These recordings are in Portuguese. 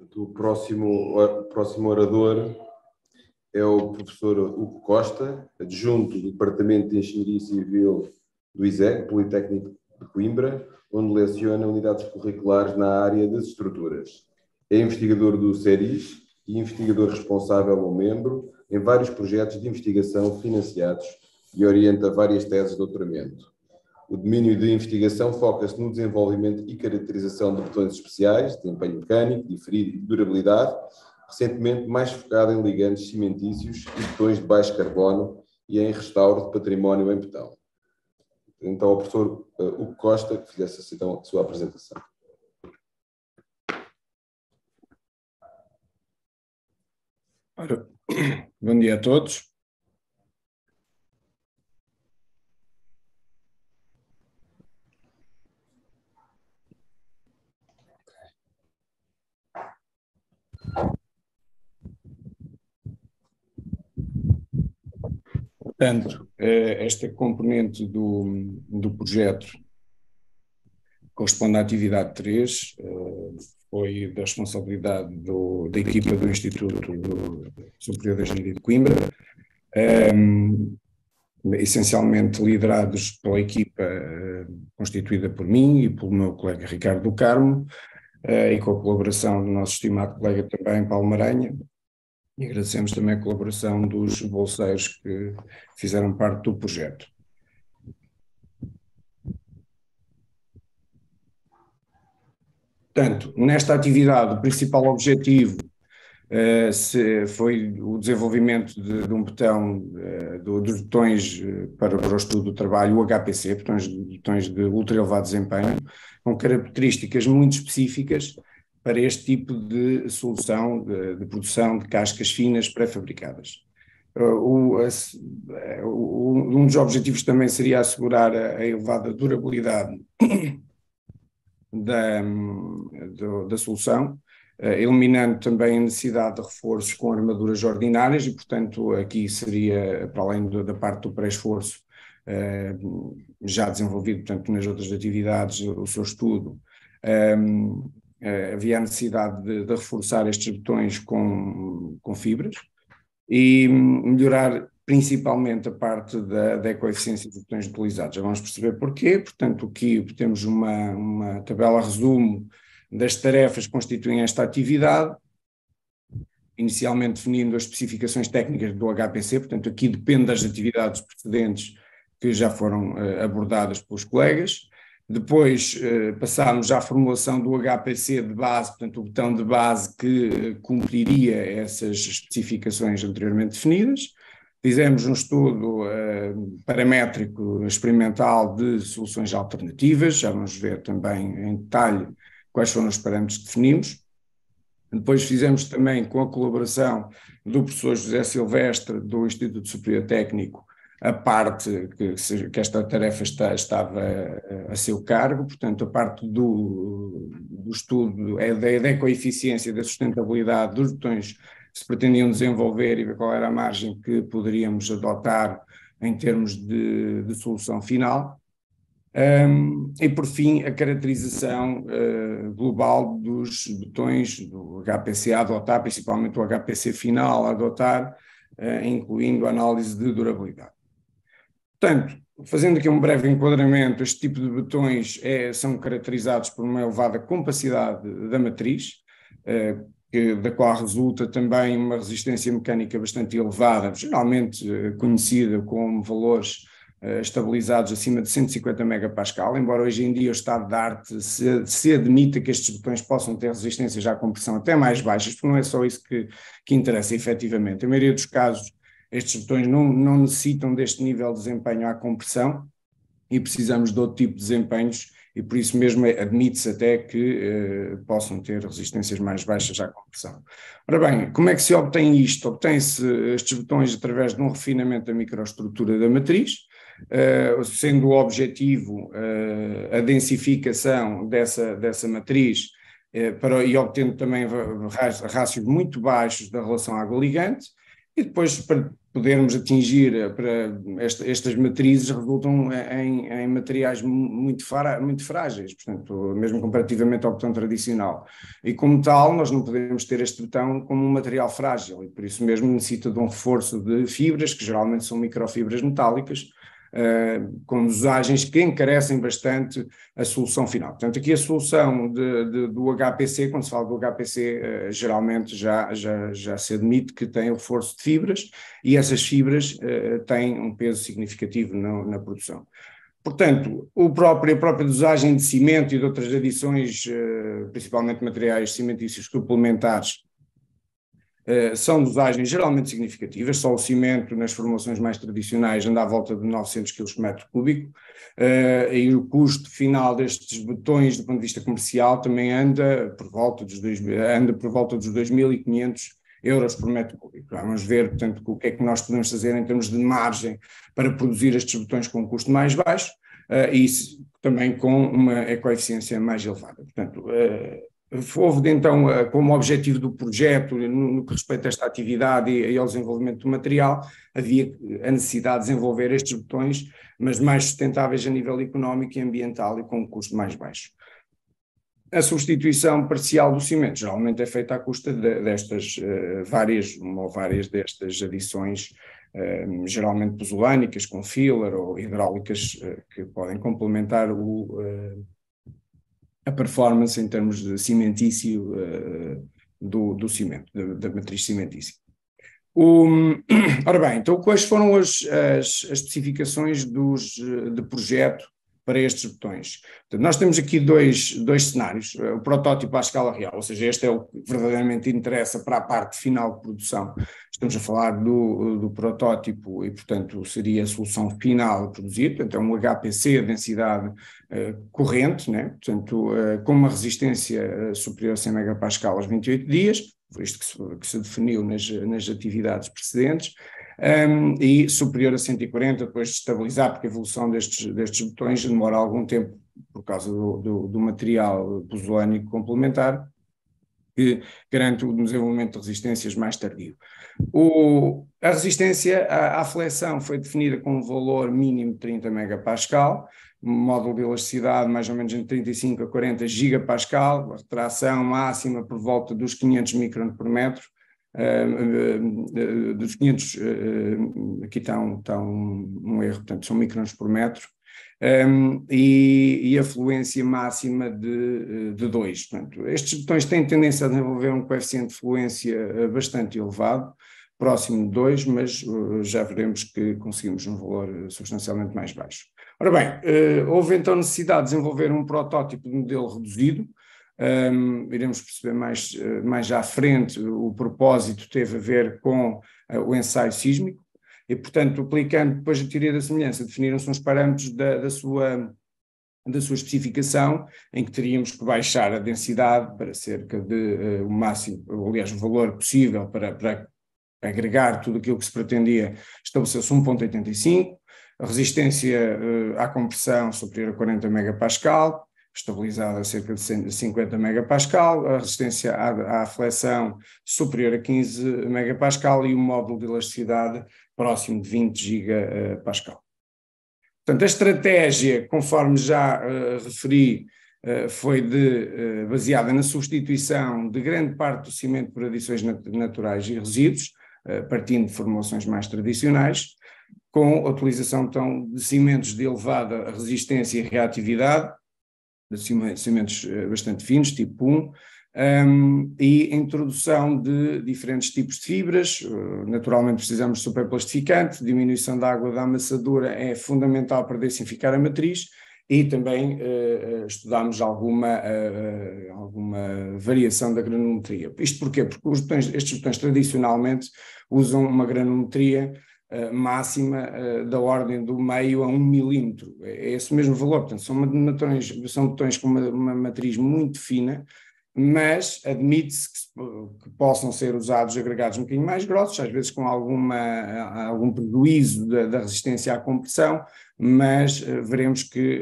O próximo orador é o professor Hugo Costa, adjunto do Departamento de Engenharia Civil do ISEC, Politécnico de Coimbra, onde leciona unidades curriculares na área das estruturas. É investigador do CERIS e investigador responsável ou membro em vários projetos de investigação financiados e orienta várias teses de doutoramento. O domínio de investigação foca-se no desenvolvimento e caracterização de botões especiais, de desempenho mecânico, diferido e de durabilidade, recentemente mais focado em ligantes cimentícios e botões de baixo carbono e em restauro de património em betão. Então, ao professor Hugo Costa, que fizesse então a sua apresentação. Ora, bom dia a todos. Portanto, esta componente do projeto corresponde à atividade 3, foi da responsabilidade da equipa do Instituto Superior de Engenharia de Coimbra, essencialmente liderados pela equipa constituída por mim e pelo meu colega Ricardo do Carmo, e com a colaboração do nosso estimado colega também, Paulo Maranha. E agradecemos também a colaboração dos bolseiros que fizeram parte do projeto. Portanto, nesta atividade, o principal objetivo foi o desenvolvimento de um botão, dos botões para o estudo do trabalho, o HPC, botões de ultra elevado desempenho, com características muito específicas para este tipo de solução de produção de cascas finas pré-fabricadas. Um dos objetivos também seria assegurar a elevada durabilidade da solução, eliminando também a necessidade de reforços com armaduras ordinárias e, portanto, aqui seria, para além da parte do pré-esforço já desenvolvido, portanto, nas outras atividades, o seu estudo, havia a necessidade de reforçar estes botões com fibras e melhorar principalmente a parte da ecoeficiência dos botões utilizados. Já vamos perceber porquê. Portanto, aqui temos uma tabela resumo das tarefas que constituem esta atividade, inicialmente definindo as especificações técnicas do HPC, portanto aqui depende das atividades precedentes que já foram abordadas pelos colegas. Depois passámos à formulação do HPC de base, portanto o botão de base que cumpriria essas especificações anteriormente definidas. Fizemos um estudo paramétrico experimental de soluções alternativas, já vamos ver também em detalhe quais foram os parâmetros que definimos. Depois fizemos também, com a colaboração do professor José Silvestre, do Instituto Superior Técnico, a parte que esta tarefa estava a seu cargo, portanto a parte do estudo da ecoeficiência e da sustentabilidade dos botões que se pretendiam desenvolver e ver qual era a margem que poderíamos adotar em termos de solução final. E por fim a caracterização global dos botões do HPC a adotar, principalmente o HPC final a adotar, incluindo a análise de durabilidade. Portanto, fazendo aqui um breve enquadramento, este tipo de botões são caracterizados por uma elevada compacidade da matriz, da qual resulta também uma resistência mecânica bastante elevada, geralmente conhecida como valores estabilizados acima de 150 megapascal, embora hoje em dia o estado de arte se admita que estes botões possam ter resistências à compressão até mais baixas, porque não é só isso que interessa efetivamente. A maioria dos casos, estes botões não necessitam deste nível de desempenho à compressão e precisamos de outro tipo de desempenhos e por isso mesmo admite-se até que possam ter resistências mais baixas à compressão. Ora bem, como é que se obtém isto? Obtém-se estes botões através de um refinamento da microestrutura da matriz, sendo o objetivo a densificação dessa matriz e obtendo também rácios muito baixos da relação água-ligante, e depois, podermos atingir para estas matrizes resultam em materiais muito frágeis, portanto, mesmo comparativamente ao betão tradicional. E como tal, nós não podemos ter este betão como um material frágil, e por isso mesmo necessita de um reforço de fibras, que geralmente são microfibras metálicas, com dosagens que encarecem bastante a solução final. Portanto, aqui a solução do HPC, quando se fala do HPC, geralmente já se admite que tem o reforço de fibras, e essas fibras têm um peso significativo na produção. Portanto, a própria dosagem de cimento e de outras adições, principalmente materiais cimentícios suplementares, são dosagens geralmente significativas. Só o cimento nas formulações mais tradicionais anda à volta de 900 kg por metro cúbico, e o custo final destes betões do ponto de vista comercial também anda por volta dos 2.500 euros por metro cúbico. Vamos ver, portanto, o que é que nós podemos fazer em termos de margem para produzir estes betões com um custo mais baixo, e também com uma ecoeficiência mais elevada. Portanto, houve então, como objetivo do projeto, no que respeita a esta atividade e ao desenvolvimento do material, havia a necessidade de desenvolver estes betões, mas mais sustentáveis a nível económico e ambiental e com um custo mais baixo. A substituição parcial do cimento geralmente é feita à custa destas várias destas adições, geralmente pozolânicas, com filler ou hidráulicas, que podem complementar a performance em termos de cimentício do cimento, da matriz cimentícia. Ora bem, então quais foram as especificações de projeto para estes betões? Portanto, nós temos aqui dois cenários: o protótipo à escala real, ou seja, este é o que verdadeiramente interessa para a parte final de produção. Estamos a falar do protótipo e, portanto, seria a solução final a produzir. Portanto, é um HPC a densidade corrente, né? Portanto, com uma resistência superior a 100 megapascal aos 28 dias, foi isto que se definiu nas atividades precedentes, e superior a 140, depois de estabilizar, porque a evolução destes betões demora algum tempo por causa do material pozolânico complementar, que garante o desenvolvimento de resistências mais tardio. A resistência à flexão foi definida com um valor mínimo de 30 megapascal, módulo de elasticidade mais ou menos entre 35 a 40 gigapascal, a retração máxima por volta dos 500 microns por metro, dos 500, aqui está um erro, portanto são microns por metro, e a fluência máxima de 2. Portanto, estes betões têm tendência a desenvolver um coeficiente de fluência bastante elevado, próximo de 2, mas já veremos que conseguimos um valor substancialmente mais baixo. Ora bem, houve então necessidade de desenvolver um protótipo de modelo reduzido. Iremos perceber mais à frente. O propósito teve a ver com o ensaio sísmico e, portanto, aplicando depois a teoria da semelhança, definiram-se uns parâmetros da sua especificação, em que teríamos que baixar a densidade para cerca de o máximo, aliás, o valor possível para agregar tudo aquilo que se pretendia. Estabeleceu-se 1,85, a resistência à compressão superior a 40 megapascal, estabilizada a cerca de 50 megapascal, a resistência à flexão superior a 15 megapascal e o módulo de elasticidade próximo de 20 gigapascal. Portanto, a estratégia, conforme já referi, foi baseada na substituição de grande parte do cimento por adições naturais e resíduos, partindo de formulações mais tradicionais, com a utilização então de cimentos de elevada resistência e reatividade, de cimentos bastante finos, tipo 1, e introdução de diferentes tipos de fibras. Naturalmente precisamos de superplastificante, diminuição da água da amassadura é fundamental para densificar a matriz, e também estudámos alguma variação da granometria. Isto porquê? Porque estes betões tradicionalmente usam uma granometria máxima da ordem do meio a 1 milímetro, é esse mesmo valor. Portanto, são betões com uma matriz muito fina, mas admite-se que possam ser usados agregados um bocadinho mais grossos, às vezes com algum prejuízo da resistência à compressão, mas veremos que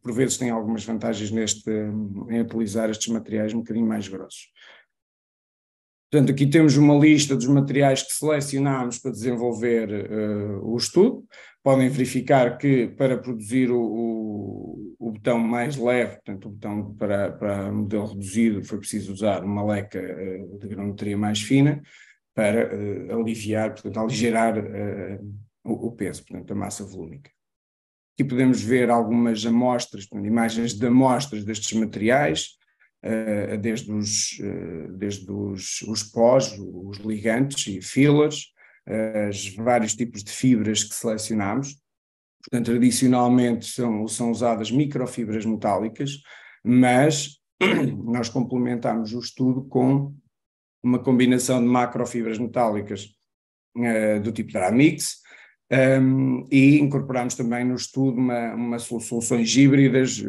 por vezes tem algumas vantagens em utilizar estes materiais um bocadinho mais grossos. Portanto, aqui temos uma lista dos materiais que selecionámos para desenvolver o estudo. Podem verificar que para produzir o botão mais leve, portanto, o botão para modelo reduzido, foi preciso usar uma leca de granometria mais fina para aliviar, portanto, aligerar o peso, portanto, a massa volúmica. Aqui podemos ver algumas amostras, portanto, imagens de amostras destes materiais, desde os pós, os ligantes e fillers, os vários tipos de fibras que selecionamos. Portanto, tradicionalmente são usadas microfibras metálicas, mas nós complementamos o estudo com uma combinação de macrofibras metálicas do tipo Dramix, e incorporamos também no estudo soluções híbridas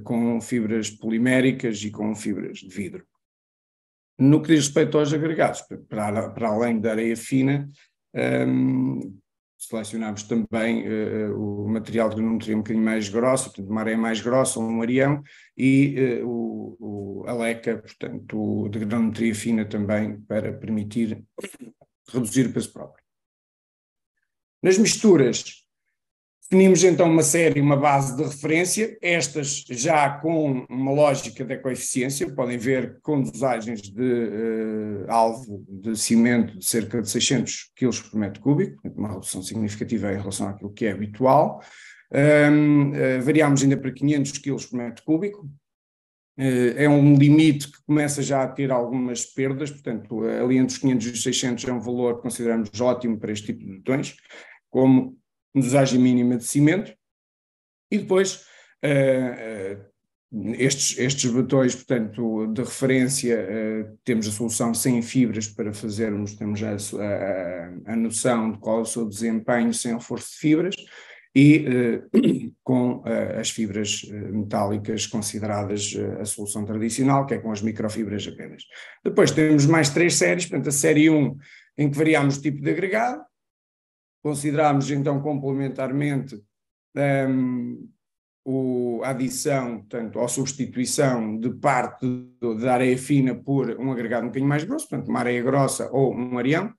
com fibras poliméricas e com fibras de vidro. No que diz respeito aos agregados, para além da areia fina, selecionamos também o material de granometria um bocadinho mais grossa, portanto uma areia mais grossa, um areião, e a leca, portanto de granometria fina também, para permitir reduzir o peso próprio. Nas misturas, definimos então uma base de referência, estas já com uma lógica de ecoeficiência, podem ver com dosagens de alvo de cimento de cerca de 600 kg por metro cúbico, uma redução significativa em relação àquilo que é habitual. Variámos ainda para 500 kg por metro cúbico. É um limite que começa já a ter algumas perdas, portanto, ali entre os 500 e os 600 é um valor que consideramos ótimo para este tipo de botões, como dosagem mínima de cimento. E depois, estes botões, portanto, de referência, temos a solução sem fibras para fazermos, temos a noção de qual é o seu desempenho sem reforço de fibras, e com as fibras metálicas consideradas a solução tradicional, que é com as microfibras apenas. Depois temos mais 3 séries, portanto a série 1, em que variamos o tipo de agregado, consideramos então complementarmente a adição, portanto, ou substituição de parte da areia fina por um agregado um bocadinho mais grosso, portanto uma areia grossa ou um areião.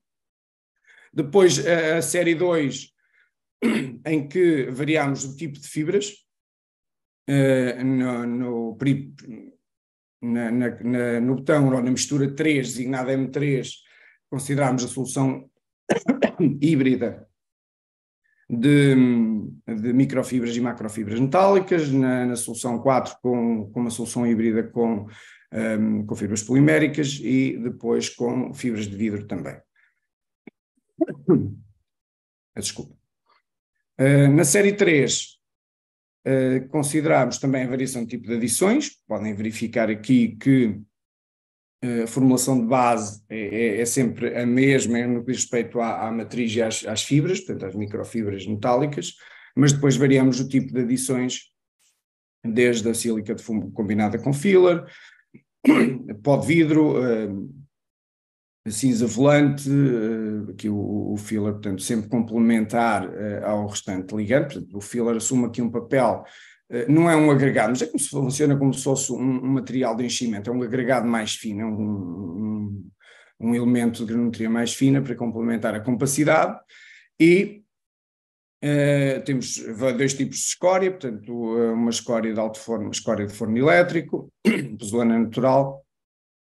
Depois a série 2, em que variamos o tipo de fibras, no botão ou na mistura 3, designada M3, consideramos a solução híbrida de microfibras e macrofibras metálicas, na solução 4 com uma solução híbrida com fibras poliméricas, e depois com fibras de vidro também. Desculpa. Na série 3, consideramos também a variação de tipo de adições. Podem verificar aqui que a formulação de base é sempre a mesma no que diz respeito à matriz e às fibras, portanto às microfibras metálicas, mas depois variamos o tipo de adições, desde a sílica de fumo combinada com filler, pó de vidro, cinza volante, aqui o filler, portanto, sempre complementar ao restante ligante. Portanto, o filler assume aqui um papel, não é um agregado, mas é como se funciona como se fosse um material de enchimento, é um agregado mais fino, um elemento de granometria mais fina para complementar a compacidade. E temos 2 tipos de escória, portanto, uma escória de alto forno, uma escória de forno elétrico, pozolana natural,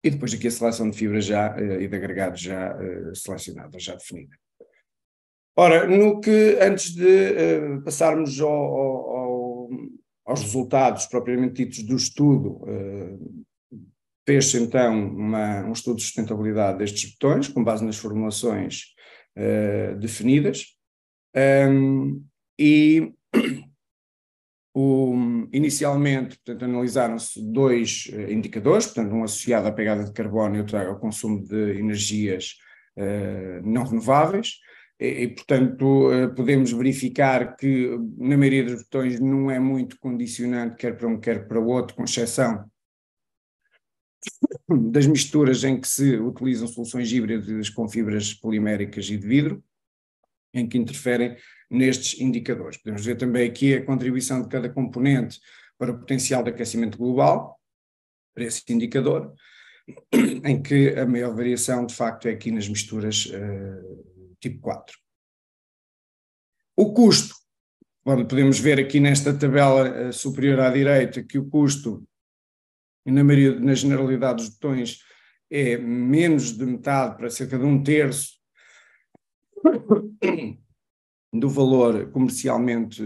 e depois aqui a seleção de fibras e de agregados já selecionada, já definida. Ora, antes de passarmos aos resultados propriamente ditos do estudo, fez-se então um estudo de sustentabilidade destes botões, com base nas formulações definidas, e inicialmente, portanto, analisaram-se 2 indicadores, portanto, um associado à pegada de carbono e outro ao consumo de energias não renováveis, e portanto, podemos verificar que na maioria dos botões não é muito condicionante, quer para um, quer para o outro, com exceção das misturas em que se utilizam soluções híbridas com fibras poliméricas e de vidro, em que interferem nestes indicadores. Podemos ver também aqui a contribuição de cada componente para o potencial de aquecimento global, para esse indicador. em que a maior variação, de facto, é aqui nas misturas tipo 4. O custo, podemos ver aqui nesta tabela superior à direita que o custo, na generalidade dos botões, é menos de metade, para cerca de 1/3 do valor comercialmente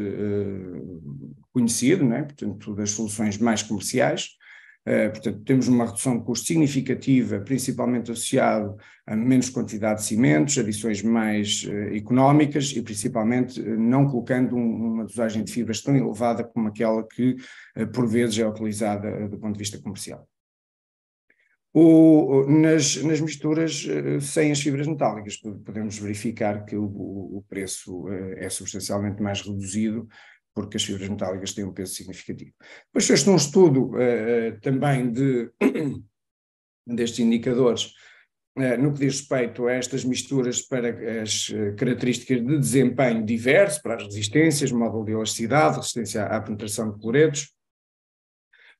conhecido, né? Portanto, das soluções mais comerciais. Portanto, temos uma redução de custo significativa, principalmente associado a menos quantidade de cimentos, adições mais económicas e principalmente não colocando uma dosagem de fibras tão elevada como aquela que por vezes é utilizada do ponto de vista comercial. Nas misturas sem as fibras metálicas podemos verificar que o preço é substancialmente mais reduzido, porque as fibras metálicas têm um peso significativo. Depois fez um estudo também destes indicadores no que diz respeito a estas misturas para as características de desempenho diverso, para as resistências, módulo de elasticidade, resistência à penetração de cloretos,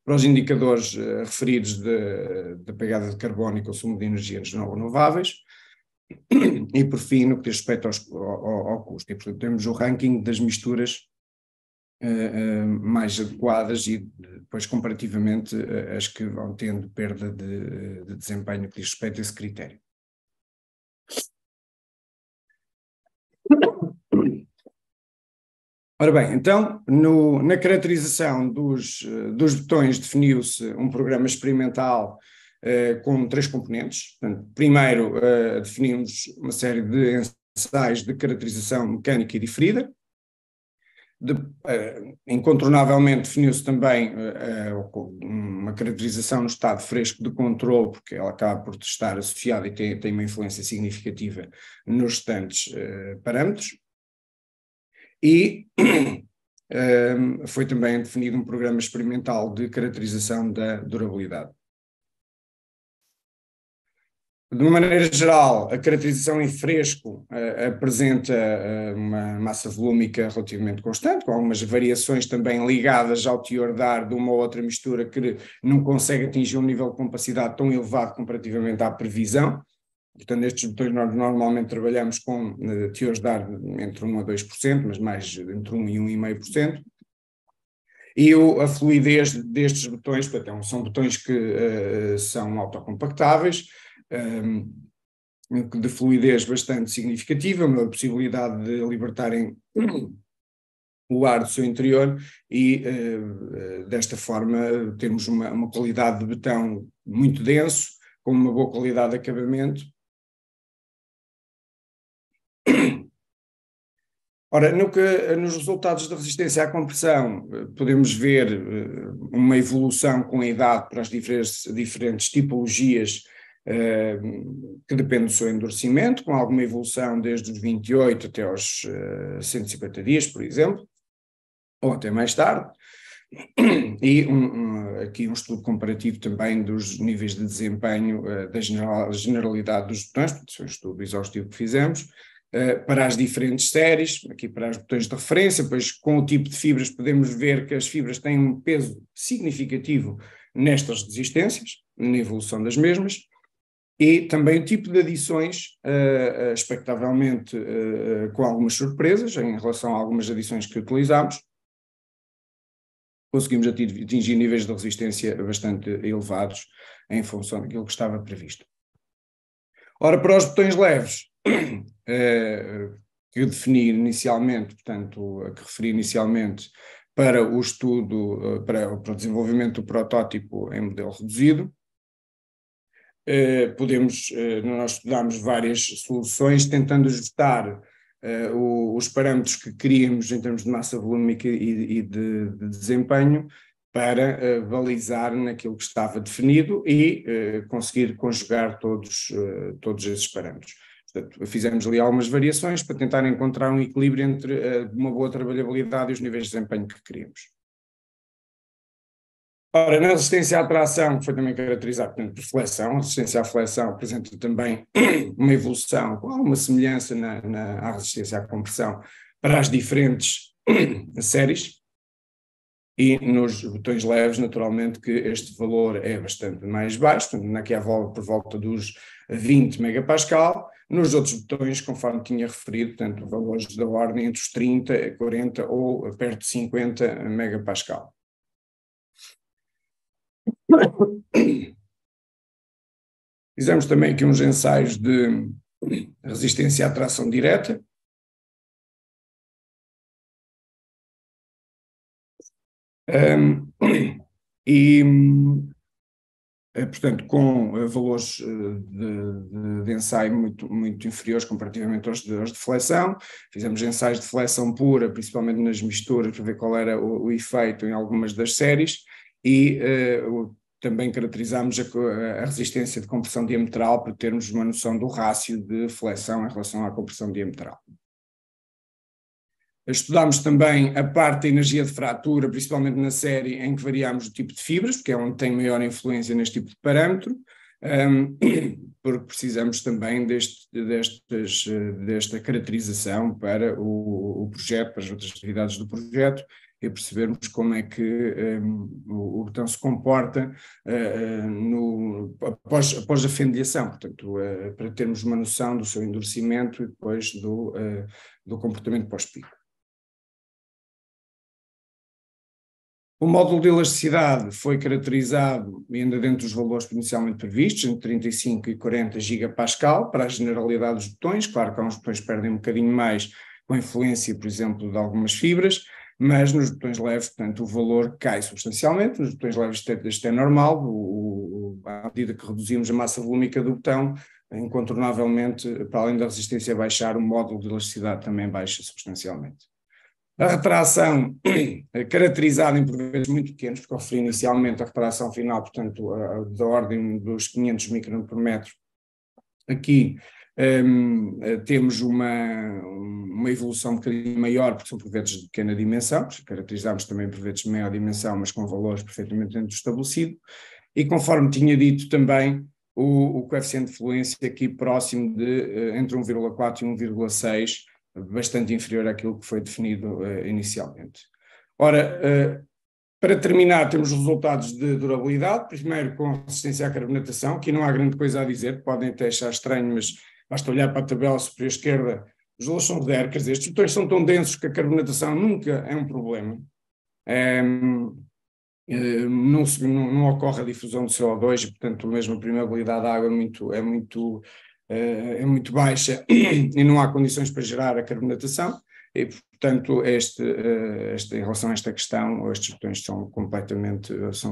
para os indicadores referidos da pegada de carbono e consumo de energias não renováveis, e por fim, no que diz respeito ao custo. E, portanto, temos o ranking das misturas mais adequadas e depois comparativamente as que vão tendo perda de desempenho que diz respeito a esse critério. Ora bem, então, na caracterização dos botões definiu-se um programa experimental com 3 componentes. Portanto, primeiro definimos uma série de ensaios de caracterização mecânica e diferida. Incontornavelmente definiu-se também uma caracterização no estado fresco de controle, porque ela acaba por estar associada e tem uma influência significativa nos restantes parâmetros. E foi também definido um programa experimental de caracterização da durabilidade. De uma maneira geral, a caracterização em fresco apresenta uma massa volúmica relativamente constante, com algumas variações também ligadas ao teor de ar de uma ou outra mistura que não consegue atingir um nível de compacidade tão elevado comparativamente à previsão. Portanto, nestes botões nós normalmente trabalhamos com teores de ar entre 1% a 2%, mas mais entre 1% e 1,5%. E a fluidez destes botões, portanto, são botões que são autocompactáveis, de fluidez bastante significativa, uma possibilidade de libertarem o ar do seu interior e, desta forma, temos uma qualidade de betão muito denso, com uma boa qualidade de acabamento. Ora, nos resultados da resistência à compressão, podemos ver uma evolução com a idade para as diferentes tipologias que depende do seu endurecimento, com alguma evolução desde os 28 até aos 150 dias, por exemplo, ou até mais tarde. E aqui um estudo comparativo também dos níveis de desempenho da generalidade dos botões, portanto, foi um estudo exaustivo que fizemos, para as diferentes séries, aqui para os botões de referência, pois com o tipo de fibras podemos ver que as fibras têm um peso significativo nestas resistências, na evolução das mesmas, e também o tipo de adições, expectavelmente com algumas surpresas em relação a algumas adições que utilizámos, conseguimos atingir níveis de resistência bastante elevados em função daquilo que estava previsto. Ora, para os botões leves, que eu defini inicialmente, portanto, que referi inicialmente para o estudo, para o desenvolvimento do protótipo em modelo reduzido, nós estudámos várias soluções tentando ajustar os parâmetros que queríamos em termos de massa volúmica e de desempenho para balizar naquilo que estava definido e conseguir conjugar todos esses parâmetros. Portanto, fizemos ali algumas variações para tentar encontrar um equilíbrio entre uma boa trabalhabilidade e os níveis de desempenho que queríamos. Ora, na resistência à tração, que foi também caracterizada por flexão, a resistência à flexão apresenta também uma evolução com alguma semelhança à resistência à compressão para as diferentes séries. E nos botões leves, naturalmente, que este valor é bastante mais baixo, aqui por volta dos 20 megapascal. Nos outros botões, conforme tinha referido, portanto, valores da ordem entre os 30, 40 ou perto de 50 megapascal. Fizemos também aqui uns ensaios de resistência à tração direta. Portanto, com valores de ensaio muito inferiores comparativamente aos de flexão. Fizemos ensaios de flexão pura, principalmente nas misturas, para ver qual era o efeito em algumas das séries, e também caracterizámos a resistência de compressão diametral para termos uma noção do rácio de flexão em relação à compressão diametral. Estudámos também a parte da energia de fratura, principalmente na série em que variámos o tipo de fibras, porque é onde tem maior influência neste tipo de parâmetro, porque precisamos também desta caracterização para o projeto, para as outras atividades do projeto, e percebermos como é que o botão se comporta após a fendiação, portanto, para termos uma noção do seu endurecimento e depois do comportamento pós-pico. O módulo de elasticidade foi caracterizado, ainda dentro dos valores inicialmente previstos, entre 35 e 40 gigapascal, para a generalidade dos botões. Claro que alguns botões perdem um bocadinho mais com a influência, por exemplo, de algumas fibras, mas nos botões leves, portanto, o valor cai substancialmente. Nos botões leves isto é normal, à medida que reduzimos a massa volúmica do botão, incontornavelmente, para além da resistência baixar, o módulo de elasticidade também baixa substancialmente. A retração, caracterizada em provetos muito pequenos, porque eu referi inicialmente a retração final, portanto, da ordem dos 500 microns por metro. Aqui temos uma evolução um bocadinho maior, porque são provetos de pequena dimensão, caracterizámos também provetos de maior dimensão, mas com valores perfeitamente dentro do estabelecido, e conforme tinha dito também, o coeficiente de fluência aqui próximo de entre 1,4 e 1,6, bastante inferior àquilo que foi definido inicialmente. Ora, para terminar, temos os resultados de durabilidade, primeiro com resistência à carbonatação. Aqui não há grande coisa a dizer, podem até achar estranho, mas basta olhar para a tabela superior esquerda, os valores são zero, quer dizer, estes botões são tão densos que a carbonatação nunca é um problema. Não ocorre a difusão de CO2 e, portanto, mesmo a permeabilidade da água é muito baixa e não há condições para gerar a carbonatação, e, portanto, em relação a esta questão, estes botões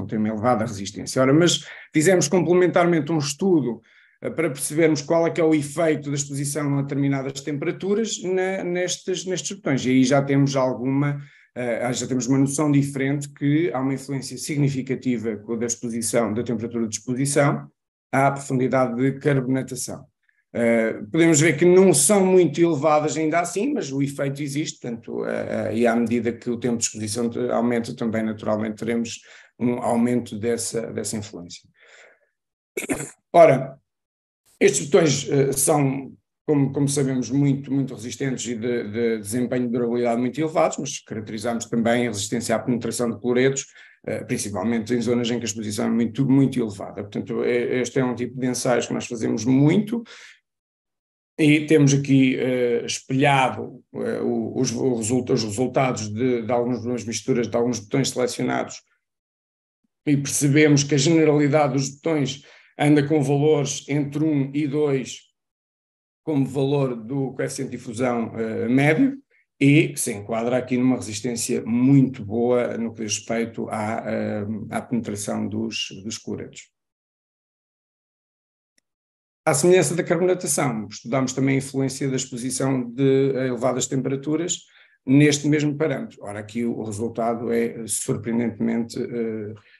têm uma elevada resistência. Ora, mas fizemos complementarmente um estudo para percebermos qual é que é o efeito da exposição a determinadas temperaturas nestes botões, e aí já temos uma noção diferente que há uma influência significativa da exposição, da temperatura de exposição à profundidade de carbonatação. Podemos ver que não são muito elevadas ainda assim, mas o efeito existe, portanto, e à medida que o tempo de exposição aumenta também, naturalmente, teremos um aumento dessa influência. Ora, estes botões são, como sabemos, muito resistentes e de desempenho de durabilidade muito elevados, mas caracterizamos também a resistência à penetração de cloretos, principalmente em zonas em que a exposição é muito elevada. Portanto, este é um tipo de ensaios que nós fazemos muito, e temos aqui espelhado os resultados de algumas misturas de alguns botões selecionados, e percebemos que a generalidade dos botões anda com valores entre 1 e 2 como valor do coeficiente de difusão médio, e que se enquadra aqui numa resistência muito boa no que diz respeito à penetração dos cloretos. À semelhança da carbonatação, estudamos também a influência da exposição de elevadas temperaturas neste mesmo parâmetro. Ora, aqui o resultado é surpreendentemente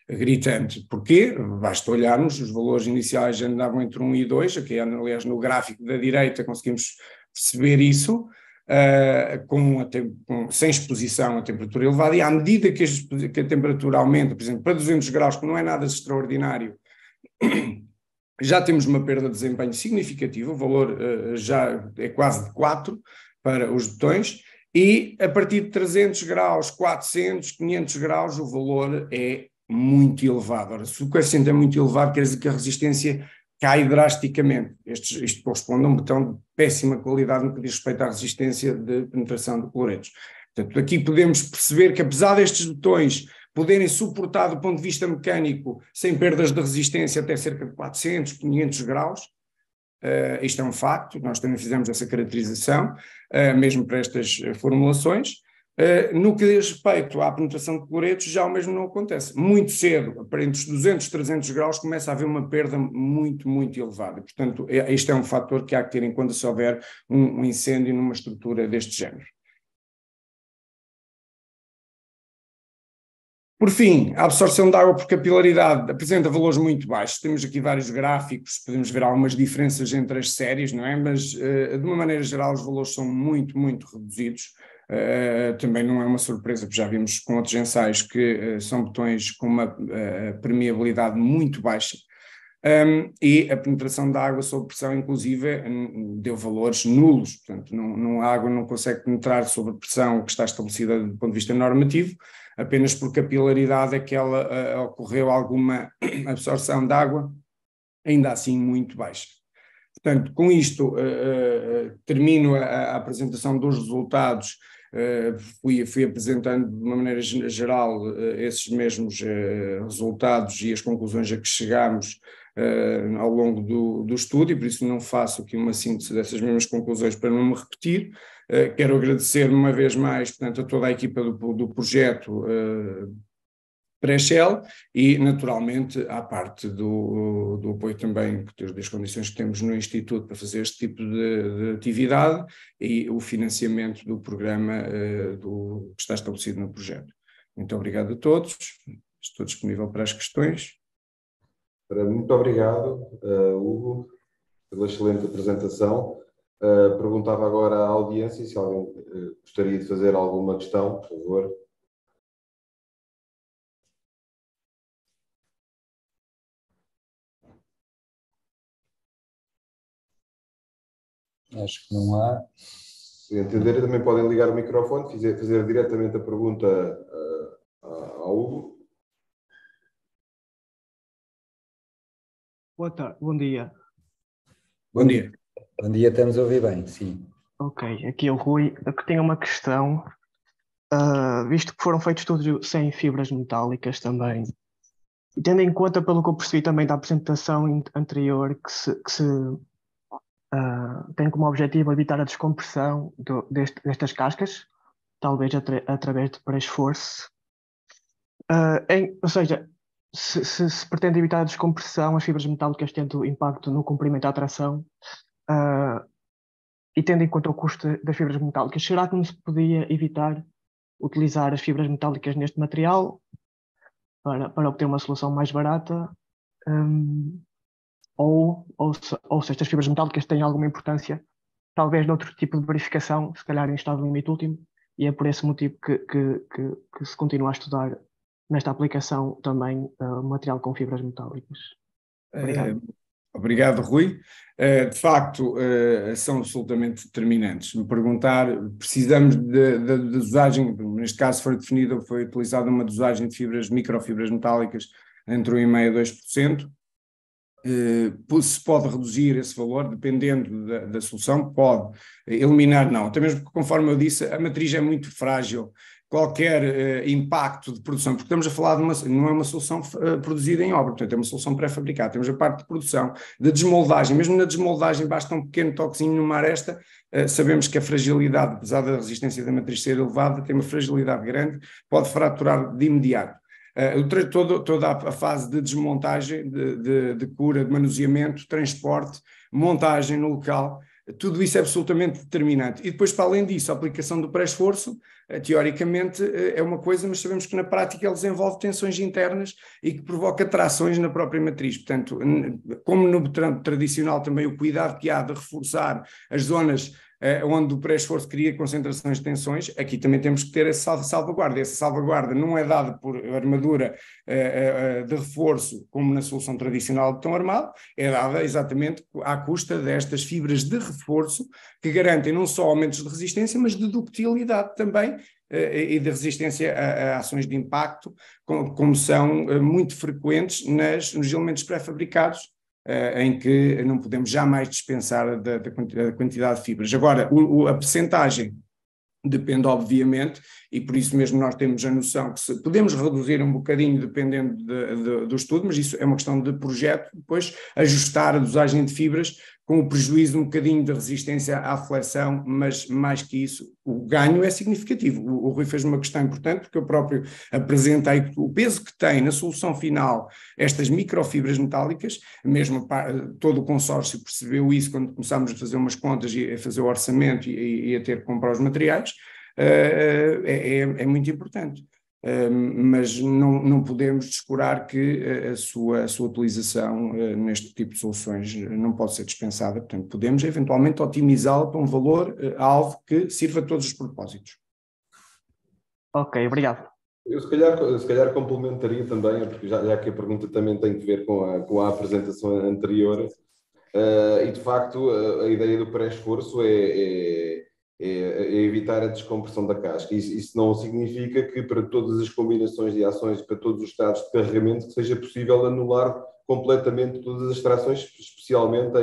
gritante. Porquê? Basta olharmos, os valores iniciais já andavam entre 1 e 2, aqui aliás no gráfico da direita conseguimos perceber isso, sem exposição a temperatura elevada, e à medida que a temperatura aumenta, por exemplo, para 200 graus, que não é nada extraordinário, já temos uma perda de desempenho significativa, o valor já é quase de 4 para os botões, E a partir de 300 graus, 400, 500 graus, o valor é muito elevado. Ora, se o coeficiente é muito elevado, quer dizer que a resistência cai drasticamente. Isto corresponde a um botão de péssima qualidade no que diz respeito à resistência de penetração de cloretos. Portanto, aqui podemos perceber que, apesar destes botões poderem suportar do ponto de vista mecânico, sem perdas de resistência, até cerca de 400, 500 graus, isto é um facto, nós também fizemos essa caracterização, mesmo para estas formulações. No que diz respeito à penetração de cloretos, já o mesmo não acontece. Muito cedo, entre os 200 e 300 graus, começa a haver uma perda muito, muito elevada. Portanto, este é um fator que há que ter em conta se houver um incêndio numa estrutura deste género. Por fim, a absorção de água por capilaridade apresenta valores muito baixos. Temos aqui vários gráficos, podemos ver algumas diferenças entre as séries, não é? Mas, de uma maneira geral, os valores são muito, muito reduzidos. Também não é uma surpresa, porque já vimos com outros ensaios que são botões com uma permeabilidade muito baixa. E a penetração da água sob pressão, inclusive, deu valores nulos. Portanto, a água não consegue penetrar sob a pressão que está estabelecida do ponto de vista normativo, apenas por capilaridade é que ela ocorreu alguma absorção de água, ainda assim muito baixa. Portanto, com isto termino a apresentação dos resultados. Fui apresentando de uma maneira geral esses mesmos resultados e as conclusões a que chegámos ao longo do estudo, e por isso não faço aqui uma síntese dessas mesmas conclusões para não me repetir. Quero agradecer uma vez mais, portanto, a toda a equipa do projeto Pré-Shell e, naturalmente, à parte do apoio também das condições que temos no Instituto para fazer este tipo de atividade e o financiamento do programa que está estabelecido no projeto. Muito obrigado a todos, estou disponível para as questões. Muito obrigado, Hugo, pela excelente apresentação. Perguntava agora à audiência se alguém gostaria de fazer alguma questão, por favor. Acho que não há. Se entenderem, também podem ligar o microfone, fazer diretamente a pergunta ao Hugo. Boa tarde, bom dia. Bom dia. Bom dia, estamos a ouvir bem, sim. Ok, aqui é o Rui. Eu que tenho uma questão. Visto que foram feitos estudos sem fibras metálicas também, e tendo em conta, pelo que eu percebi também da apresentação anterior, que se tem como objetivo evitar a descompressão destas cascas, talvez através de pré-esforço. Ou seja, se pretende evitar a descompressão, as fibras metálicas tendo impacto no comprimento da tração, e tendo em conta o custo das fibras metálicas, será que não se podia evitar utilizar as fibras metálicas neste material para obter uma solução mais barata? Ou se estas fibras metálicas têm alguma importância, talvez noutro tipo de verificação, se calhar em estado limite último, e é por esse motivo que se continua a estudar nesta aplicação também material com fibras metálicas. Obrigado. Obrigado, Rui. De facto, são absolutamente determinantes. Me perguntar, precisamos da dosagem, neste caso foi utilizada uma dosagem de microfibras metálicas entre 1,5% e 2%. Se pode reduzir esse valor, dependendo da solução, pode eliminar, não. Até mesmo porque, conforme eu disse, a matriz é muito frágil. Qualquer impacto de produção, porque estamos a falar não é uma solução produzida em obra, portanto é uma solução pré-fabricada. Temos a parte de produção, de desmoldagem, mesmo na desmoldagem basta um pequeno toquezinho numa aresta, sabemos que a fragilidade, apesar da resistência da matriz ser elevada, tem uma fragilidade grande, pode fraturar de imediato. Toda a fase de desmontagem, de cura, de manuseamento, transporte, montagem no local, tudo isso é absolutamente determinante. E depois, para além disso, a aplicação do pré-esforço, teoricamente é uma coisa, mas sabemos que na prática ele desenvolve tensões internas e que provoca trações na própria matriz. Portanto, como no tradicional também o cuidado que há de reforçar as zonas onde o pré-esforço cria concentrações de tensões, aqui também temos que ter essa salvaguarda. Essa salvaguarda não é dada por armadura de reforço, como na solução tradicional de betão armado, é dada exatamente à custa destas fibras de reforço que garantem não só aumentos de resistência, mas de ductilidade também, e de resistência a ações de impacto, como são muito frequentes nos elementos pré-fabricados, em que não podemos jamais dispensar da quantidade de fibras. Agora, a percentagem depende, obviamente, e por isso mesmo nós temos a noção que podemos reduzir um bocadinho dependendo do estudo, mas isso é uma questão de projeto, depois ajustar a dosagem de fibras com o prejuízo um bocadinho de resistência à flexão, mas mais que isso, o ganho é significativo. O Rui fez uma questão importante, porque eu próprio apresentei o peso que tem na solução final estas microfibras metálicas, mesmo todo o consórcio percebeu isso quando começámos a fazer umas contas e a fazer o orçamento e a ter que comprar os materiais, é muito importante. Mas não podemos descurar que a sua utilização neste tipo de soluções não pode ser dispensada, portanto podemos eventualmente otimizá-la para um valor alvo que sirva a todos os propósitos. Ok, obrigado. Eu se calhar complementaria também, porque já que a pergunta também tem que ver com a apresentação anterior, e de facto a ideia do pré-esforço é evitar a descompressão da casca. Isso não significa que para todas as combinações de ações, para todos os estados de carregamento, que seja possível anular completamente todas as trações, especialmente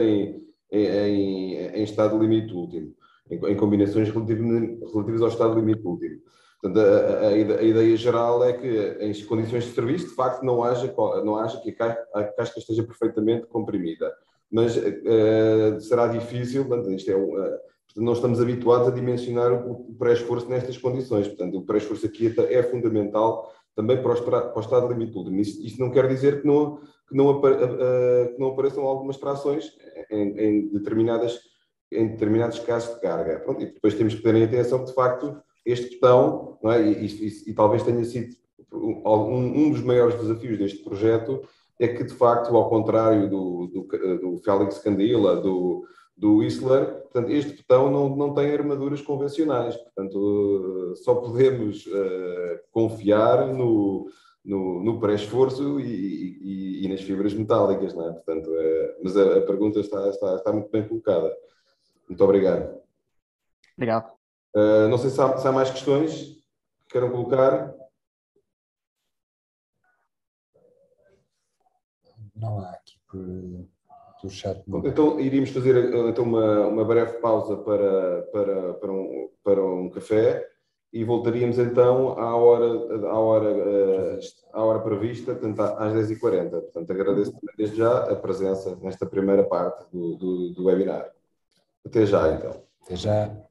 em estado limite último, em combinações relativas ao estado limite último. Portanto, a ideia geral é que em condições de serviço, de facto, não haja que a casca esteja perfeitamente comprimida. Mas será difícil, portanto, não estamos habituados a dimensionar o pré-esforço nestas condições. Portanto, o pré-esforço aqui é fundamental também para o estado limite último. Isto não quer dizer que não apareçam algumas trações em determinados casos de carga. Pronto, e depois temos que ter em atenção que, de facto, este betão, não é? E talvez tenha sido um dos maiores desafios deste projeto, é que, de facto, ao contrário do Félix Candila, do Whistler, portanto, este betão não tem armaduras convencionais, portanto, só podemos confiar no pré-esforço e nas fibras metálicas, não é? Portanto, mas a pergunta está muito bem colocada. Muito obrigado. Obrigado. Não sei se há mais questões que queiram colocar. Não há aqui do chat. Então, iríamos fazer uma breve pausa para um café e voltaríamos então à hora prevista, portanto, às 10h40. Portanto, agradeço desde já a presença nesta primeira parte do webinar. Até já, então. Até já.